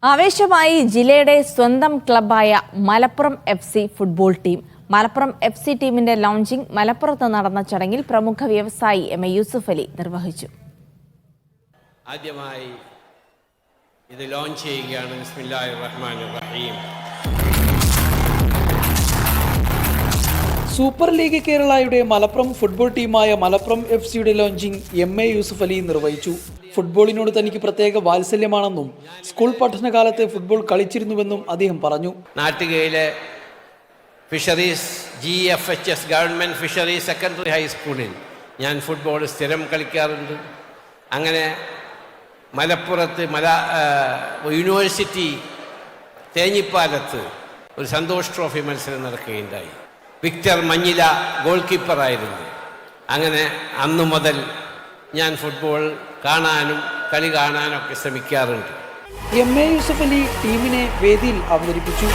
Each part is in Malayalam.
ആവേശമായി ജില്ലയുടെ സ്വന്തം ക്ലബ്ബായ Malappuram FC. Football team. Malappuram FC. ടീമിന്റെ ലോഞ്ചിംഗ് മലപ്പുറത്ത് നടന്ന ചടങ്ങിൽ പ്രമുഖ വ്യവസായി എം.എ. യൂസുഫ് അലി നിർവഹിച്ചു. ആദ്യമായി ഇത് ലോഞ്ച് ചെയ്യുകയാണ്. ബിസ്മില്ലാഹിർ റഹ്മാനിർ റഹീം. സൂപ്പർ ലീഗ് കേരളയുടെ മലപ്പുറം ഫുട്ബോൾ ടീമായ മലപ്പുറം എഫ്.സിയുടെ ലോഞ്ചിംഗ് എം.എ. യൂസുഫ് അലി നിർവഹിച്ചു. ഫുട്ബോളിനോട് തനിക്ക് പ്രത്യേക വാത്സല്യമാണെന്നും സ്കൂൾ പഠനകാലത്ത് ഫുട്ബോൾ കളിച്ചിരുന്നുവെന്നും അദ്ദേഹം പറഞ്ഞു. നാട്ടികയിലെ fisheries GFHS government fisheries secondary ഹൈസ്കൂളിൽ ഞാൻ ഫുട്ബോൾ സ്ഥിരം കളിക്കാറുണ്ട്. അങ്ങനെ മലപ്പുറത്ത് യൂണിവേഴ്സിറ്റി തേഞ്ഞിപ്പാലത്ത് ഒരു സന്തോഷ് ട്രോഫി മത്സരം നടക്കുകയുണ്ടായി. Victor Manjila goal കീപ്പറായിരുന്നു. അങ്ങനെ അന്നു മുതൽ ഞാൻ ഫുട്ബോൾ കാണാനും കളി കാണാനും ഒക്കെ ശ്രമിക്കാറുണ്ട്. എം.എ. യൂസുഫ് അലി ടീമിനെ വേദിയിൽ അവതരിപ്പിച്ചു.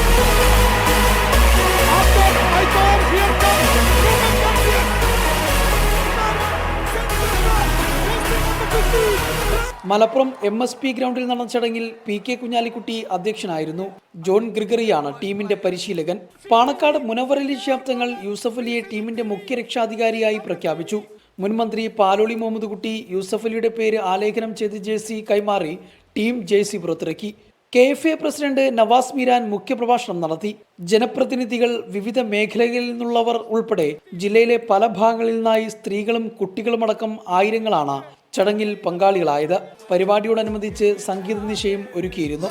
മലപ്പുറം MSP ഗ്രൗണ്ടിൽ നടന്ന ചടങ്ങിൽ PK കുഞ്ഞാലിക്കുട്ടി അധ്യക്ഷനായിരുന്നു. ജോൺ ഗ്രിഗറിയാണ് ടീമിന്റെ പരിശീലകൻ. പാണക്കാട് മുനവറലി ശാബ്ദങ്ങൾ യൂസഫ് അലിയെ ടീമിന്റെ മുഖ്യ രക്ഷാധികാരിയായി പ്രഖ്യാപിച്ചു. മുൻമന്ത്രി പാലോളി മുഹമ്മദ് കുട്ടി യൂസഫ് അലിയുടെ പേര് ആലേഖനം ചെയ്ത് ജേഴ്സി കൈമാറി ടീം ജേഴ്സി പുറത്തിറക്കി. KFA പ്രസിഡന്റ് നവാസ് മീരാൻ മുഖ്യപ്രഭാഷണം നടത്തി. ജനപ്രതിനിധികൾ, വിവിധ മേഖലകളിൽ നിന്നുള്ളവർ ഉൾപ്പെടെ ജില്ലയിലെ പല ഭാഗങ്ങളിൽ നിന്നായി സ്ത്രീകളും കുട്ടികളുമടക്കം ആയിരങ്ങളാണ് ചടങ്ങിൽ പങ്കാളികളായത്. പരിപാടിയോടനുബന്ധിച്ച് സംഗീത നിശയും ഒരുക്കിയിരുന്നു.